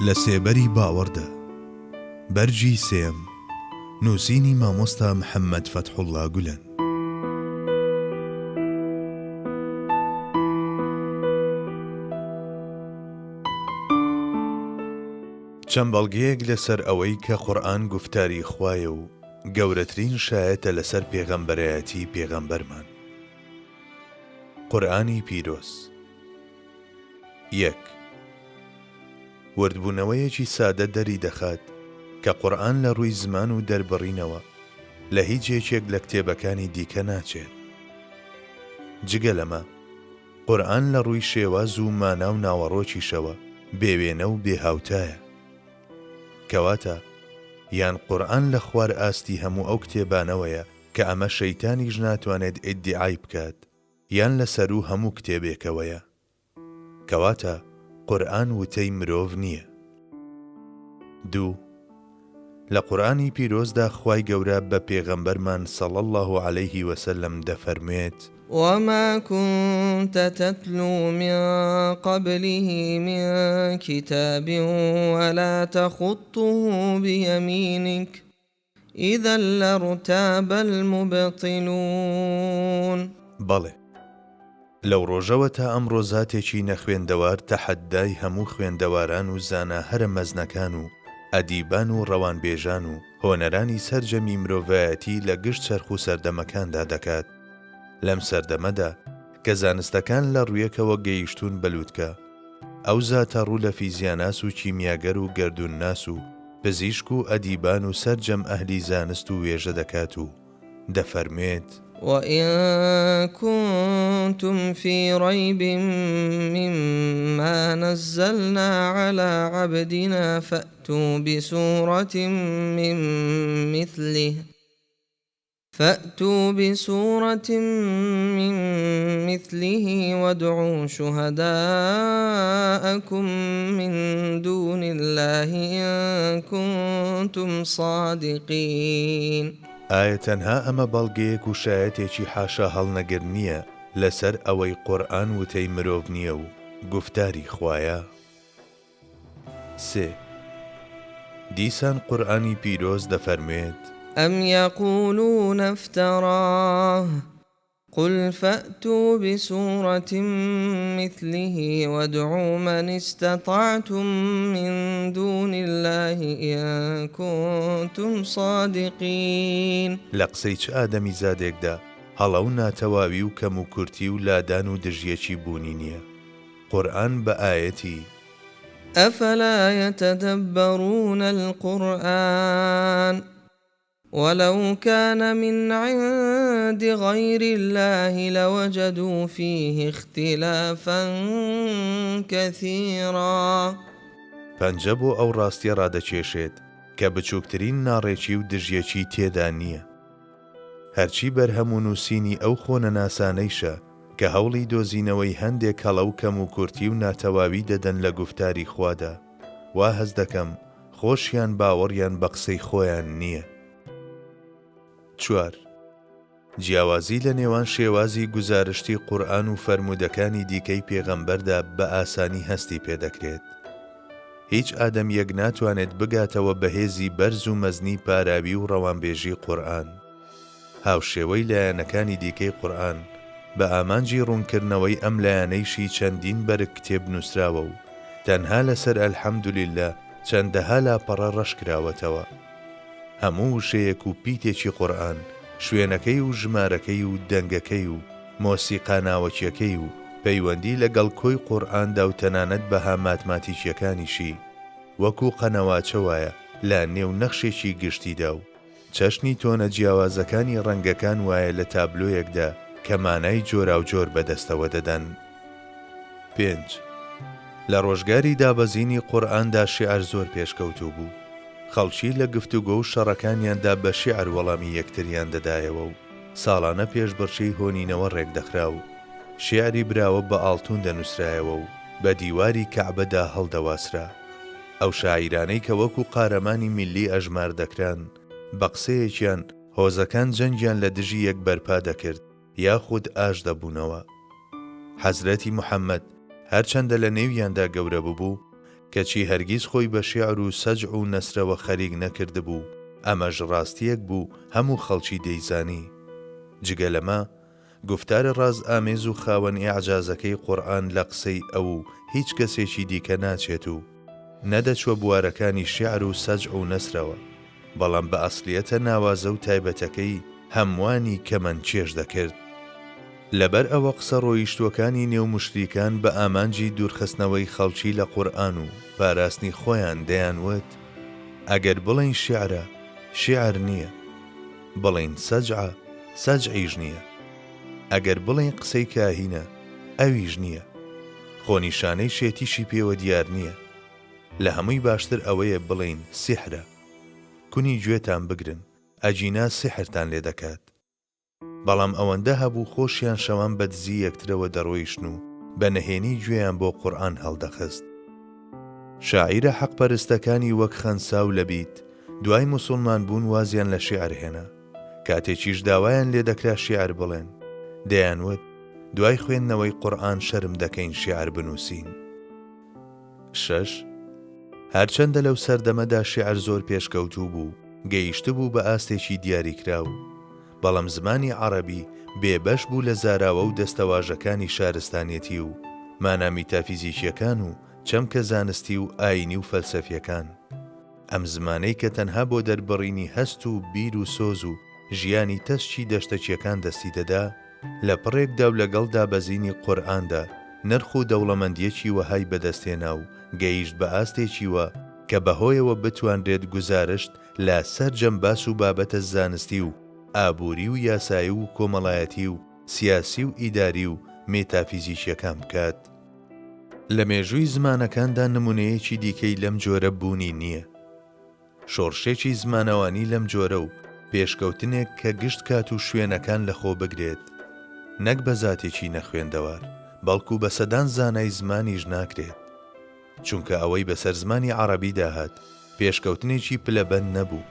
لە سێبەری باوەڕدا بەرجی سێم نووسینی مامۆستا محەممەد فەتحوڵڵا گولەن. چەند بەڵگەیەک لەسەر ئەوەی کە قورئان گوفتاری خوایە و گەورەترین شایەتە لەسەر پێغەمبەرایەتی پێغەمبەرمان. قورئانی پیرۆز. 1. وردبوونەوەیەکی سادە دەری دەخات کە قورئان لە ڕووی زمان و دەربڕینەوە لە هیچ یەکێک لە کتێبەکانی دیکە ناچێت. جگە لەمە قورئان لە ڕووی شێواز و مانا و ناوەڕۆکیشەوە بێوێنە و بێهاوتایە. کەواتە یان قورئان لە خوار ئاستی هەموو ئەو کتێبانەوەیە کە ئەمە شەیتانیش ناتوانێت ئیدعای بکات، یان لە سەرو هەموو کتێبێکەوەیە. کەواتە قورئان وتەی مرۆڤ نییە. 2. لە قورئانی پیرۆزدا خوای گەورە بە پێغەمبەرمان صلی الله عليه وسلم دەفەرموێت: وما كنت تتلو من قبله من كتاب ولا تخطه بيمينك إذا لارتاب المبطلون. بەڵێ لەو ڕۆژەوە تا ئەم ڕۆزاتێکی نەخوێندەوار تەحەدای هەموو خوێندەواران و زانە هەرە مەزنەکان و ئەدیبان و ڕەوانبێژان و هۆنەرانی سەرجەمی مرۆڤایەتی لە گشت چەرخ و سەردەمەکاندا دەکات. لەم سەردەمەدا کە زانستەکان لە ڕوویەکەوە گەیشتون بەلووتکە، ئەو زاتە ڕوو لە فیزیاناس و کیمیاگەر و گەردوونناس و پزیشک و ئەدیبان و سەرجەم ئەهلی زانست و وێژە دەکات و دەفەرموێت: وإن كنتم في ريب مما نزلنا على عبدنا فأتوا بسورة من مثله وادعوا شهداءكم من دون الله إن كنتم صادقين. ئایا تەنها ئەمە بەڵگەیەک و شایەتێکی حاشا هەڵنەگر نییە لەسەر ئەوەی قورئان وتەی مرۆڤ نییە و گوفتاری خوایە؟ 3. دیسان قورئانی پیرۆز دەفەرموێت: أم يقولون افتراه قل فأتوا بسورة مثله وادعوا من استطعتم من دون الله إن كنتم صادقين. لە قسەی چ ئادەمی زادێکدا هەڵە و ناتەواوی و کەم و کورتی و لادان و دژیەکی بوونی نییە. قورئان بە ئایەتی: أفلا يتدبرون القرآن ولو كان من عند غير الله لوجدوا فيه اختلافا كثيرا. پەنجە بۆ ئەو ڕاستیە ڕادەکێشێت کە بچووکترین ناڕێکی و دژیەکی تێدا نییە. هەرچی بەرهەم و نووسینی ئەو خۆنە ناسانەیشە کە هەوڵی دۆزینەوەی هەندێک هەڵە و کەم و کورتی و ناتەواوی دەدەن لە گوفتاری خوادا، وا هەز دەکەم خۆشیان باوەڕیان بە قسەی خۆیان نییە. 4. جیاوازی لە نێوان شێوازی گوزارشتی قورئان و فەرموودەکانی دیکەی پێغەمبەردا بە ئاسانی هەستی پێدەکرێت. هیچ ئادەمیەک ناتوانێت بگاتەوە بەهێزی بەرز و مەزنی پاراوی و ڕەوانبێژی قورئان. هاوشێوەی لایەنەکانی دیکەی قورئان بە ئامانجی ڕوونکردنەوەی ئەم لایەنەیشی چەندین بەرگ کتێب نووسراوە و تەنها لەسەر ئەلحەمدولیللا چەندەها لاپەڕە ڕەشکراوەتەوە. هەموو وشەیەک و پیتێکی قورئان، شوێنەکەی و ژمارەکەی و دەنگەکەی و مۆسیقا ناوەکیەکەی و پەیوەندی لەگەڵ کۆی قورئاندا و تەنانەت بەها ماتماتیکیەکانیشی وەکو قەنەواچە وایە لە نێو نەخشێکی گشتیدا و چەشنی تۆنە جیاوازەکانی ڕەنگەکان وایە لە تابلۆیەکدا کە مانای جۆرا و جۆر بەدەستەوە دەدەن. 5. لە ڕۆژگاری دابەزینی قورئاندا شیعر زۆر پێشکەوتوو بوو. خەڵکی لە گفتوگۆ و شەڕەکانیاندا بە شیعر وەڵامی یەکتریان دەدایەوە و ساڵانە پێشبڕچەی هۆنینەوە ڕێکدەخرا و شیعری براوە بە ئاڵتون دەنووسرایەوە و بە دیواری کەعبەدا هەڵدەواسرا. ئەو شاعیرانەی کە وەکو قارەمانی میلی ئەژمار دەکران بە قسەیەکیان هۆزەکان جەنگیان لە دژی یەک بەرپا دەکرد یاخود ئاش دەبوونەوە. حەزرەتی موحەممەد هەرچەندە لە نێویاندا گەورە بوو کەچی هەرگیز خۆی بە شیعر و سەجع و نەسرەوە خەریک نەکردبوو، ئەمەش ڕاستیەک بوو هەموو خەڵکی دەیزانی. جگە لەمە گفتارە ڕاز ئامێز و خاوەن ئیعجازەکەی قورئان لە قسەی ئەو هیچ کەسێکی دیکە ناچێت و نەدەچوە بوارەکانی شیعر و سەجع و نەسرەوە، بەڵام بە ئەسڵیەتە ناوازە و تایبەتەکەی هەموانی کەمەندچێژ دەکرد. لەبەر ئەوە قسە ڕۆیشتوەکانی نێو مشریکان بە ئامانجی دوورخستنەوەی خەڵکی لە قورئان و پاراستنی خۆیان دەیانوت ئەگەر بڵێن شیعرە، شیعر نییە، بڵێن سەجعە، سەجعیش نییە، ئەگەر بڵێن قسەی کاهینە، ئەویش نییە، خۆنیشانەی شێتیشی پێوە دیار نییە، لە هەمووی باشتر ئەوەیە بڵێن سیحرە، کونی گوێتان بگرن، ئەجینا سیحرتان لێ دەکات. بەڵام ئەوەندە هەبوو خۆشیان شەوان بە دزی یەکترەوە دەڕۆیشتن و بە نەهێنی گوێیان بۆ قورئان هەڵدەخست. شاعیرە حەقپەرستەکانی وەک خەنسا و لەبیت دوای موسڵمان بوون وازیان لە شیعر هێنا، کاتێکیش داوایان لێ دەکرا شیعر بڵێن، دەیانوت دوای خوێندنەوەی قورئان شەرم دەکەین شیعر بنووسین. 6. هەرچەندە لەو سەردەمەدا شیعر زۆر پێشکەوتوو بوو، گەیشت بوو بە ئاستێکی دیاریکراو، بەڵام زمانی عەرەبی بێبەش بوو لە زاراوە و دەستەواژەکانی شارستانیەتی و مانا میتافیزیکیەکان و چەمکە زانستی و ئاینی و فەلسەفیەکان. ئەم زمانەی کە تەنها بۆ دەربڕینی هەست و بیر و سۆز و ژیانی تەشتی دەشتەچیەکان دەستی دەدا، لە پڕێکدا و لەگەڵ دابەزینی قورئاندا نرخ و دەوڵەمەندیەکی وەهای بەدەستێنا و گەیشت بە ئاستێکی وە کە بەهۆیەوە بتوانرێت گوزارشت لە سەر جەمباس و بابەتە زانستی و ئابووری و یاسایی و کۆمەڵایەتی و سیاسی و ئیداری و مێتافیزیکیەکان بکات. لە مێژووی زمانەکاندا نمونەیەکی دیکەی لەم جۆرە بوونی نییە. شۆڕشێکی زمانەوانی لەم جۆرە و پێشکەوتنێک کە گشت کات و شوێنەکان لەخۆ بگرێت، نەک بە زاتێکی نەخوێندەوار، بەڵکو بە سەدان زانای زمانیش ناکرێت. چونکە ئەوەی بەسەر زمانی عەرەبی داهات پێشکەوتنێکی پلەبەند نەبوو،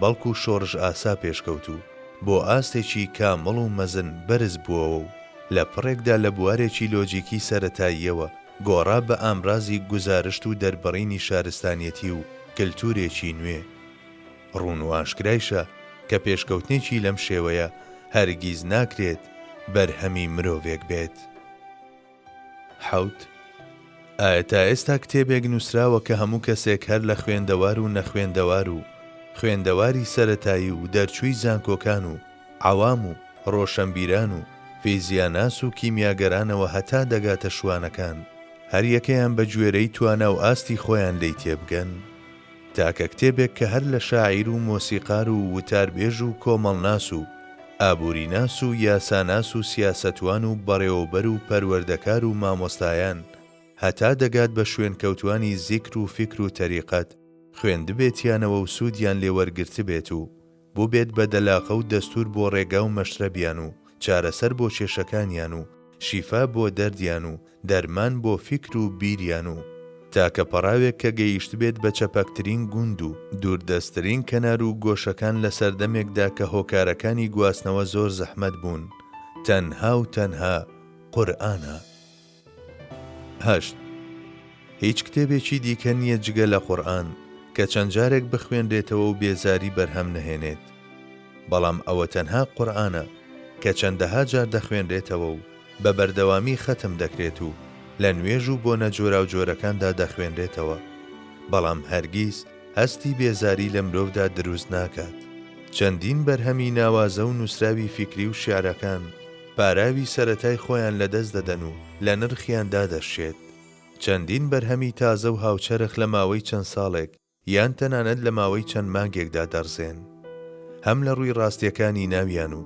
بەڵکو شۆڕش ئاسا پێشکەوتوو بۆ ئاستێکی کامەڵ و مەزن بەرز بووەوە و لە پڕێکدا لە بوارێکی لۆجیکی سەرەتاییەوە گۆڕا بە ئامرازی گوزارشت و دەربڕینی شارستانیەتی و کللتورێکی نوێ. ڕوون و ئاشکرایشە کە پێشکەوتنێکی لەم شێوەیە هەرگیز ناکرێت بەرهەمی مرۆڤێک بێت. 7. ئایا تا ئێستا کتێبێک نووسراوە کە هەموو کەسێک هەر لە خوێندەوار و نەخوێندەوار و خوێندەواری سەرەتایی و دەرچووی زانکۆکان و عەوام و ڕۆشنبیران و فیزیاناس و کیمیاگەرانەوە هەتا دەگاتە شوانەکان هەر یەکەیان بە گوێرەی توانا و ئاستی خۆیان لی تێبگەن؟ تاکە کتێبێک کە هەر لە شاعیر و مۆسیقار و وتاربێژ و کۆمەڵناس و ئابووریناس و یاساناس و سیاسەتوان و بەڕێوەبەر و پەروەردەکار و مامۆستایان هەتا دەگات بە شوێنکەوتوانی زیکر و فیکر و تەریقەت خوێندبێتیانەوە و سوودیان لێوەرگرت بێت و بۆ بێت بە دەلاقە و دەستور بۆ ڕێگا و مەشرەبیان و چارەسەر بۆ کێشەکانیان و شیفا بۆ دەردیان و دەرمان بۆ فیکر و بیریان و تاکە پەڕاوێک کە گەیشت بێت بە چەپەکترین گوند و دووردەستترین کەنار و گۆشەکان لە سەردەمێکدا کە هۆکارەکانی گواستنەوە زۆر زەحمەت بوون، تەنها و تەنها قورئانە. 8. هیچ کتێبێکی دیکە نییە جگە لە قورئان کە چەند جارێک بخوێنرێتەوە و بێزاری بەرهەم نەهێنێت، بەڵام ئەوە تەنها قورئانە کە چەندەها جار دەخوێنرێتەوە و بە بەردەوامی ختم دەکرێت و لە نوێژ و بۆ نەجۆرا و جۆرەکاندا دەخوێنرێتەوە، بەڵام هەرگیز هەستی بێزاری لە مرۆڤدا دروست ناکات. چەندین بەرهەمی ناوازە و نووسراوی فیکری و شیعرەکان پاراوی سەرەتای خۆیان لەدەست دەدەن و لە نرخیاندا دەشێت. چەندین بەرهەمی تازە و هاوچەرخ لە ماوەی چەند ساڵێک یان تەنانەت لە ماوەی چەند مانگێکدا دەڕزێن، هەم لە ڕووی ڕاستیەکانی ناویان و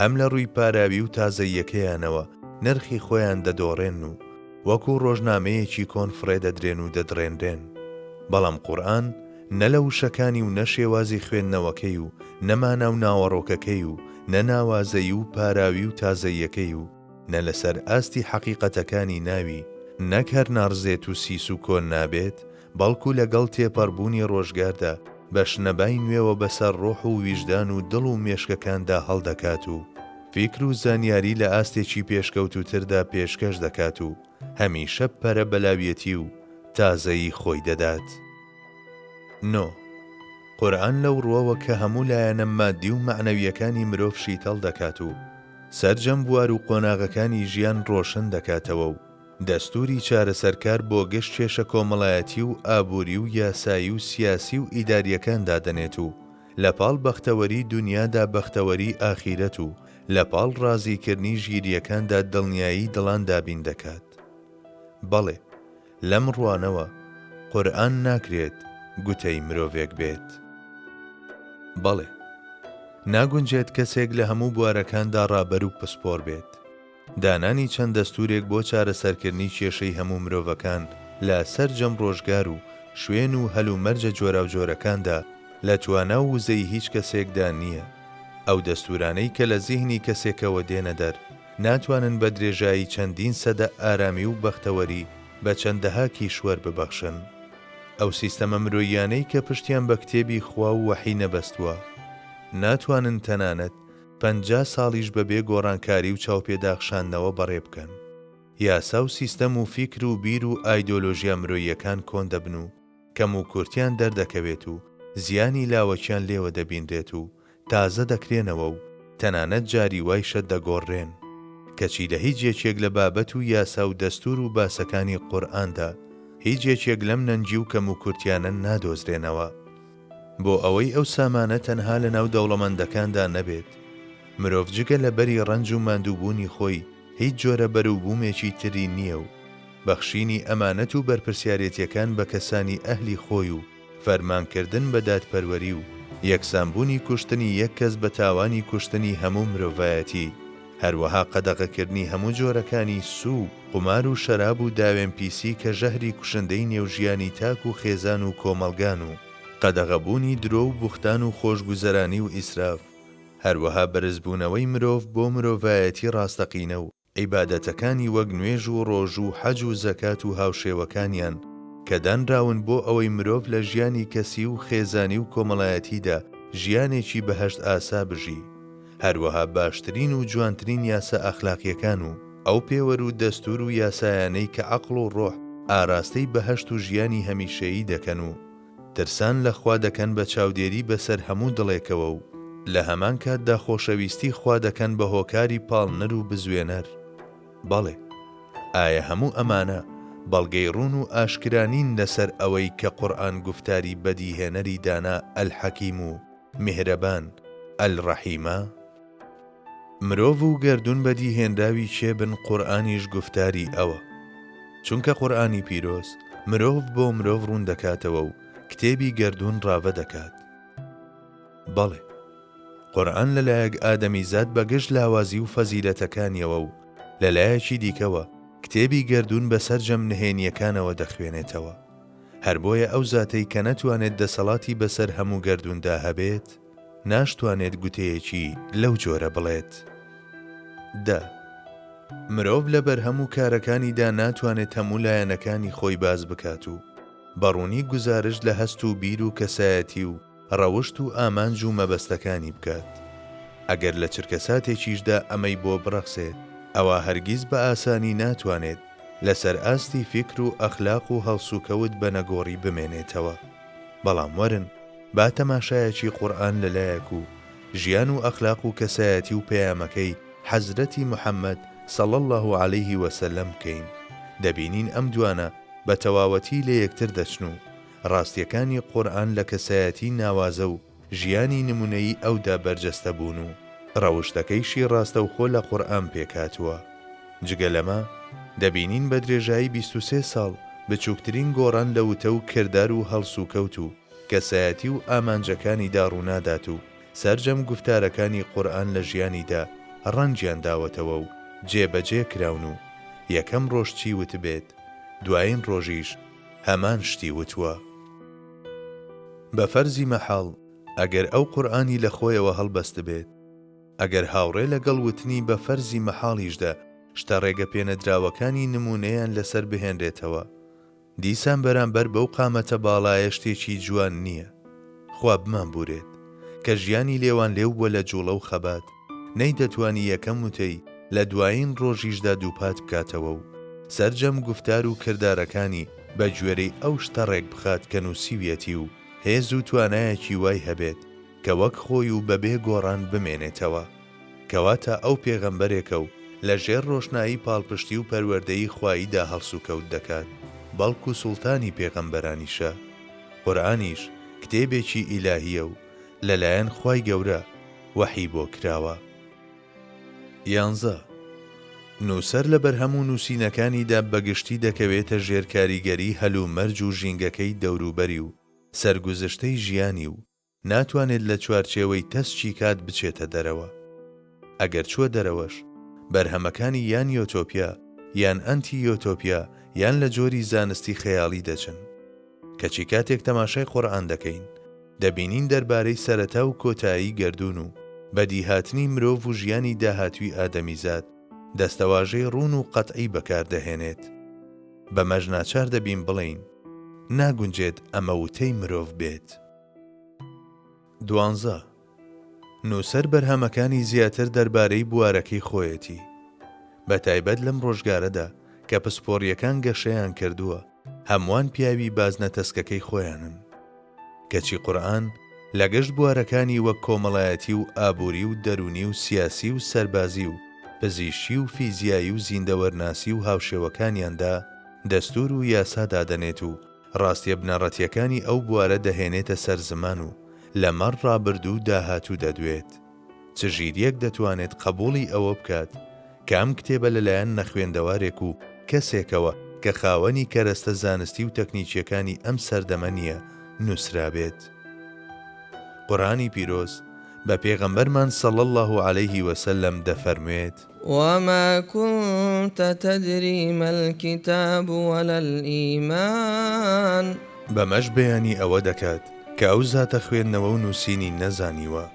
هەم لە ڕووی پاراوی و تازەییەکەیانەوە نرخی خۆیان دەدۆڕێن و وەکو ڕۆژنامەیەکی کۆن فڕێدەدرێن و دەدڕێنرێن. بەڵام قورئان نە لە وشەکانی و نە شێوازی خوێندنەوەکەی و نەمانە و ناوەڕۆکەکەی و نە ناوازەی و پاراوی و تازەییەکەی و نە لەسەر ئاستی حەقیقەتەکانی ناوی، نەک هەر ناڕزێت و سیس و کۆن نابێت، بەڵکو لەگەڵ تێپەڕبوونی ڕۆژگاردا بە شنەبای نوێوە بەسەر ڕۆح و ویژدان و دڵ و مێشکەکاندا هەڵدەکات و فیکر و زانیاری لە ئاستێکی پێشکەوتوتردا پێشکەش دەکات و هەمیشە پەرە بەلاویەتی و تازەی خۆی دەدات. 9. قورئان لەو ڕووەوە کە هەموو لایەنە مادی و معنەویەکانی مرۆڤ شیتەڵ دەکات و سەرجەم بوار و قۆناغەکانی ژیان ڕۆشن دەکاتەوە و دەستوری چارەسەرکار بۆ گشت کێشە کۆمەڵایەتی و ئابووری و یاسایی و سیاسی و ئیداریەکان دادەنێت و لەپاڵ بەختەوەری دنیادا بەختەوەری ئاخیرەت و لەپاڵ ڕازیکردنی ژیریەکاندا دڵنیایی دڵان دابین دەکات. بەڵێ لەم ڕوانەوە قورئان ناکرێت گوتەی مرۆڤێک بێت. بەڵێ ناگونجێت کەسێک لە هەموو بوارەکاندا ڕابەر و پسپۆر بێت. دانانی چەند دەستورێک بۆ چارەسەرکردنی کێشەی هەموو مرۆڤەکان لە سەرجەم ڕۆژگار و شوێن و هەلومەرجە جۆرا و جۆرەکاندا لە توانا و وزەی هیچ کەسێکدا نییە. ئەو دەستورانەی کە لە زیهنی کەسێکەوە دێنە دەر ناتوانن بە درێژایی چەندین سەدە ئارامی و بەختەوەری بە چەندەها کیشوەر ببەخشن. ئەو سیستەمە مرۆییانەی کە پشتیان بە کتێبی خوا و وەحی نەبەستووە ناتوانن تەنانەت 50 ساڵیش بەبێ گۆڕانکاری و چاوپێداخشاندنەوە بەڕێ بکەن. یاسا و سیستەم و فیکر و بیر و ئایدۆلۆژیا مرۆییەکان کۆن دەبن و کەم و کورتیان دەردەکەوێت و زیانی لاوەکیان لێوە دەبیندرێت و تازە دەکرێنەوە و تەنانەت جاری وای شەت دەگۆڕێن کەچی لە هیچ یەکێک لە بابەت و یاسا و دەستور و باسەکانی قورئاندا هیچ یەکێک لەم نەنجی و کەم و کورتیانە نادۆزرێنەوە. بۆ ئەوەی ئەو سامانە تەنها لە ناو دەوڵەمەندەکاندا نەبێت، مرۆڤ جگە لە بەری ڕەنج و ماندووبوونی خۆی هیچ جۆرە بەرووبوومێکی تری نییە و بەخشینی ئەمانەت و بەرپرسیارەتیەکان بە کەسانی ئەهلی خۆی و فەرمانکردن بە دادپەروەری و یەکسانبوونی کوشتنی یەک کەس بە تاوانی کوشتنی هەموو مرۆڤایەتی، هەروەها قەدەغەکردنی هەموو جۆرەکانی سوو، قومار و شەراب و داوێن پیسی کە ژەهری کوشندەی نێوژیانی تاک و خێزان و کۆمەلگان و قەدەغەبوونی درۆ و بوختان و خۆشگوزەرانی و ئیسراف، هەروەها بەرزبوونەوەی مرۆڤ بۆ مرۆڤایەتی ڕاستەقینە و عیبادەتەکانی وەک نوێژ و ڕۆژ و حەج و زەکات و هاوشێوەکانیان کە دانراون بۆ ئەوەی مرۆڤ لە ژیانی کەسی و خێزانی و کۆمەڵایەتیدا ژیانێکی بەهەشت ئاسا بژی، هەروەها باشترین و جوانترین یاسا ئەخلاقیەکان و ئەو پێوەر و دەستور و یاسایانەی کە عەقڵ و ڕۆح ئاراستەی بەهەشت و ژیانی هەمیشەیی دەکەن و ترسان لە خوا دەکەن بە چاودێری بەسەر هەموو دڵێکەوە و لە هەمان کاتدا خۆشەویستی خوا دەکەن بە هۆکاری پاڵنەر و بزوێنەر. بەڵێ ئایا هەموو ئەمانە بەڵگەی ڕوون و ئاشکرانین لەسەر ئەوەی کە قورئان گوفتاری بەدیهێنەری دانا ئەلحەکیم و میهرەبان ئەلڕەحیمە؟ مرۆڤ و گەردون بەدیهێنراوی چێبن، قورئانیش گوفتاری ئەوە، چونکە قورئانی پیرۆز مرۆڤ بۆ مرۆڤ ڕوون دەکاتەوە و کتێبی گەردون ڕاوە دەکات. بەڵێ قورئان لەلایەک ئادەمیزاد بەگشت لاوازی و فەزیلەتەکانیەوە و لەلایەکی دیکەوە کتێبی گەردون بەسەر جەم نهێنیەکانەوە دەخوێنێتەوە، هەر بۆیە ئەو زاتەی کە نەتوانێت دەسەڵاتی بەسەر هەموو گەردوندا هەبێت ناشتوانێت گوتەیەکی لەو جۆرە بڵێت. مرۆڤ لە بەرهەموو کارەکانیدا ناتوانێت هەموو لایەنەکانی خۆی باز بکات و بەڕوونی گوزارش لە هەست و بیر و کەسایەتی و ڕەوشت و ئامانج و مەبەستەکانی بکات. ئەگەر لە چرکەساتێکیشدا ئەمەی بۆ بڕەخسێت، ئەوە هەرگیز بە ئاسانی ناتوانێت لەسەر ئاستی فیکر و ئەخلاق و هەڵسوکەوت بە نەگۆڕی بمێنێتەوە. بەڵام وەرن با تەماشایەکی قورئان لەلایەک و ژیان و ئەخلاق و کەسایەتی و پەیامەکەی حەزرەتی موحەممەد صلی الله عليه وسلم بکەین. دەبینین ئەم دوانە بە تەواوەتی لە یەکتر دەچن و ڕاستیەکانی قورئان لە کەسایەتی ناوازە و ژیانی نمونەیی ئەودا بەرجەستە بوون و ڕەوشتەکەیشی ڕاستەوخۆ لە قورئان پێکاتووە. جگە لەمە دەبینین بە درێژایی 23 ساڵ بچووکترین گۆڕان لە وتە و کردار و هەڵسوکەوت و کەسایەتی و ئامانجەکانی داڕوونادات و سەرجەم گوفتارەکانی قورئان لە ژیانیدا ڕەنجیان داوەتەوە و جێبەجێ کراون و یەکەم ڕۆژ چی وت بێت، دوایین ڕۆژیش هەمان شتی وتووە. بە فەرزی مەحاڵ ئەگەر ئەو قورئانی لە خۆیەوە هەڵبەست بێت، ئەگەر هاوڕێ لەگەڵ وتنی بە فەرزی مەحاڵیشدا شتە ڕێگە پێنەدراوەکانی نمونەیان لەسەر بهێنرێتەوە، دیسان بەرامبەر بەو قامەتە باڵایە شتێکی جوان نییە. خوا بمان بورێت کە ژیانی لێوان لێو بووە لە جوڵە و خەبات، نەیدەتوانی یەکەم وتەی لە دوایین ڕۆژیشدا دووپات بکاتەوە و سەرجەم گفتار و کردارەکانی بە گوێرەی ئەو شتە ڕێک بخات کە نووسیویەتی و هێز و توانایەکی وای هەبێت کە وەک خۆی و بەبێ گۆڕان بمێنێتەوە، کەواتە ئەو پێغەمبەرێکە و لە ژێر ڕۆشنایی پاڵپشتی و پەروەردەیی خواییدا هەڵس و کەوت دەکات، بەڵکو سوڵتانی پێغەمبەرانیشە. قورئانیش کتێبێکی ئیلاهیە و لەلایەن خوای گەورە وەحی بۆ کراوە. 11. نووسەر لە بەرهەموو نووسینەکانیدا بەگشتی دەکەوێتە ژێر کاریگەری هەلومەرج و ژینگەکەی دەوروبەری و سەرگوزشتەی ژیانی و ناتوانێت لە چوارچێوەی تەسچی کات بچێتە دەرەوە. ئەگەر چووە دەرەوەش بەرهەمەکانی یان یۆتۆپیا یان ئەنتی یۆتۆپیا یان لە جۆری زانستی خەیاڵی دەچن. کەچی کاتێک تەماشای قورئان دەکەین دەبینین دەربارەی سەرەتا و کۆتایی گەردوون و بەدیهاتنی مرۆڤ و ژیانی داهاتوی ئادەمیزاد دەستەواژەی ڕوون و قەتعی بەکاردەهێنێت. بەمەش ناچار دەبین بڵین ناگونجێت ئەمە وتەی مرۆڤ بێت. 12. نووسەر بەرهەمەکانی زیاتر دەربارەی بوارەکەی خۆیەتی، بە تایبەت لەم ڕۆژگارەدا کە پسپۆڕیەکان گەشەیان کردووە هەمووان پیاوی بازنە تەسکەکەی خۆیانن. کەچی قورئان لە گەشت بوارەکانی وەک کۆمەڵایەتی و ئابووری و دەرونی و سیاسی و سەربازی و پزیشکی و فیزیایی و زیندەوەرناسی و هاوشێوەکانیاندا دەستور و یاسا دادەنێت و ڕاستیە بنەڕەتیەکانی ئەو بوارە دەهێنێتە سەر زمان و لەمەڕ ڕابردوو داهاتوو دەدوێت. چ ژیریەک دەتوانێت قبوڵی ئەوە بکات کە ئەم کتێبە لەلایەن نەخوێندەوارێک و کەسێکەوە کە خاوەنی کەرەستە زانستی و تەکنیکیەکانی ئەم سەردەمە نییە نووسرابێت. قورئانی پیرۆز بە پێغەمبەرمان صلی الله عليه وسلم دەفەرموێت: وما كنت تدري ما الكتاب ولا الإيمان. بەمەش بەیانی ئەوە دەکات کە ئەو زاتە خوێندنەوە و نووسینی نەزانیوە.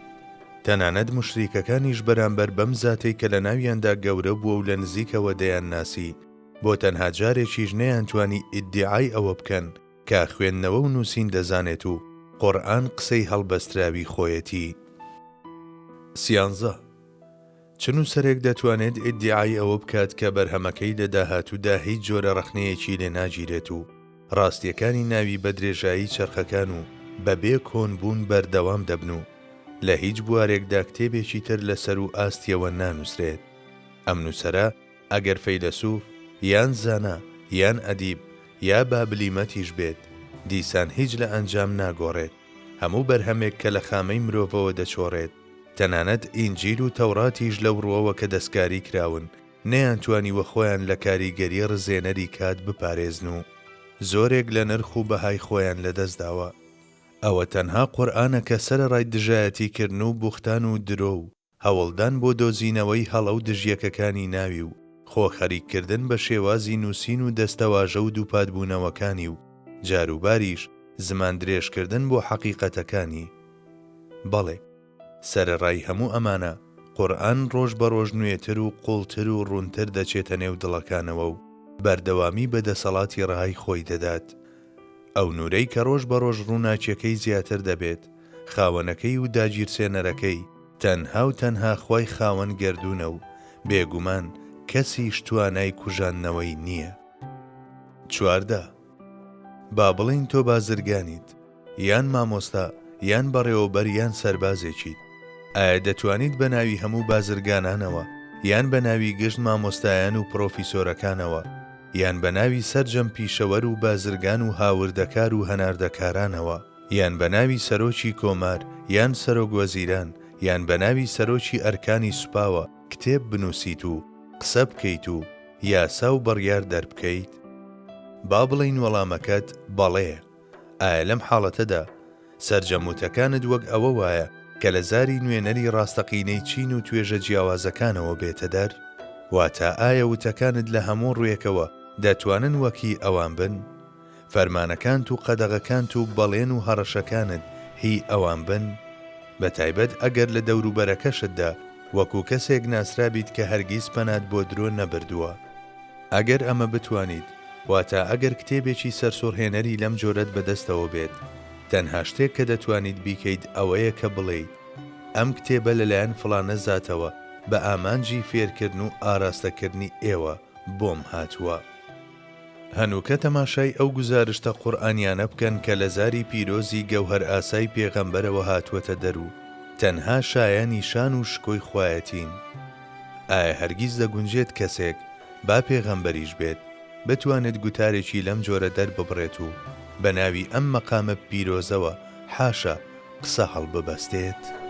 تەنانەت مشریکەکانیش بەرامبەر بەم زاتەی کە لە ناویاندا گەورە بووە و لە نزیکەوە دەیان ناسی بۆ تەنها جارێکیش نەیانتوانی ئیدعای ئەوە بکەن کە خوێندنەوە و نووسین دەزانێت و قورئان قسەی هەڵبەستراوی خۆیەتی. 13. چ نووسەرێک دەتوانێت ئیدعای ئەوە بکات کە بەرهەمەکەی لە داهاتوودا هیچ جۆرە ڕەخنەیەکی لێ ناگیرێت و ڕاستیەکانی ناوی بە درێژایی چەرخەکان و بەبێ کۆنبوون بەردەوام دەبن و لە هیچ بوارێکدا کتێبێکی تر لەسەر و ئاستیەوە نانووسرێت. ئەم نووسەرە ئەگەر فەیلسوف یان زانا یان ئەدیب یا بابلیمەتیش بێت دیسان هیچ لە ئەنجام ناگۆڕێت. هەموو بەرهەمێک کە لە خامەی مرۆڤەوە دەچۆڕێت، تەنانەت ئینجیل و تەوراتیش لەو ڕووەوە کە دەستکاری کراون نەیانتوانیوە خۆیان لە کاریگەری ڕزێنەری کات بپارێزن و زۆرێک لە نرخ و بەهای خۆیان لەدەستداوە. ئەوە تەنها قورئانە کە سەرەڕای دژایەتیکردن و بوختان و درۆ و هەوڵدان بۆ دۆزینەوەی هەڵە و دژیەکەکانی ناوی و خۆخەریککردن بە شێوازی نووسین و دەستەواژە و دووپاتبوونەوەکانی و جاروباریش زمان درێژکردن بۆ حەقیقەتەکانی. بەڵێ سەرەڕای هەموو ئەمانە قورئان ڕۆژ بە ڕۆژ نوێتر و قوڵتر و ڕوونتر دەچێتە نێو دڵەکانەوە و بەردەوامی بەدەسەڵاتی ڕەهای خۆی دەدات. ئەو نورەی کە ڕۆژ بە ڕۆژ ڕووناچیەکەی زیاتر دەبێت، خاوەنەکەی و داگیرسێنەرەکەی تەنها و تەنها خوای خاوەن گەردوونە و بێگومان کەسیش توانای کوژاندنەوەی نییە. 14. با بڵین تۆ بازرگانیت، یان مامۆستا یان بەڕێوەبەر یان سەربازێکیت. ئایا دەتوانیت بە ناوی هەموو بازرگانانەوە یان بە ناوی گشت مامۆستایان و پرۆفیسۆرەکانەوە یان بە ناوی سەرجەم پیشەوەر و بازرگان و هاوردەکار و هەناردەکارانەوە یان بە ناوی سەرۆکی کۆمار یان سەرۆکوەزیران یان بە ناوی سەرۆکی ئەرکانی سوپاوە کتێب بنووسیت و قسە بکەیت و یاسا و بڕیار دەربکەیت؟ با بڵین وەڵامەکەت بەڵێ. ئایا لەم حاڵەتەدا سەرجەموتەکانت وەک ئەوە وایە کە لە زاری نوێنەری ڕاستەقینەی چین و توێژە جیاوازەکانەوە بێتە دەر؟ واتە ئایا وتەکانت لە هەموو ڕوویەکەوە دەتوانن وەکی ئەوان بن؟ فەرمانەکانت و قەدەغەکانت و بەڵێن و هەڕەشەکانت هی ئەوان بن؟ بە تایبەت ئەگەر لە دەوروبەرەکەشتدا وەکو کەسێک ناسرابیت کە هەرگیز پەنات بۆ درۆ نەبردووە. ئەگەر ئەمە بتوانیت، واتە ئەگەر کتێبێکی سەرسوڕهێنەری لەم جۆرەت بەدەستەوە بێت، تەنها شتێک کە دەتوانیت بیکەیت ئەوەیە کە بڵێیت ئەم کتێبە لەلایەن فڵانە زاتەوە بە ئامانجی فێرکردن و ئاراستەکردنی ئێوە بۆم هاتووە. هەنووکە تەماشای ئەو گوزارشتە قورئانیانە بکەن کە لە زاری پیرۆزی گەوهەر ئاسای پێغەمبەرەوە هاتووەتە دەرو تەنها شایانی شان و شکۆی خوایەتین. ئایا هەرگیز دەگونجێت کەسێک با پێغەمبەریش بێت بتوانێت گوتارێکی لەم جۆرە دەرببڕێت و بە ناوی ئەم مەقامە پیرۆزەوە حاشا قسە هەڵببەستێت؟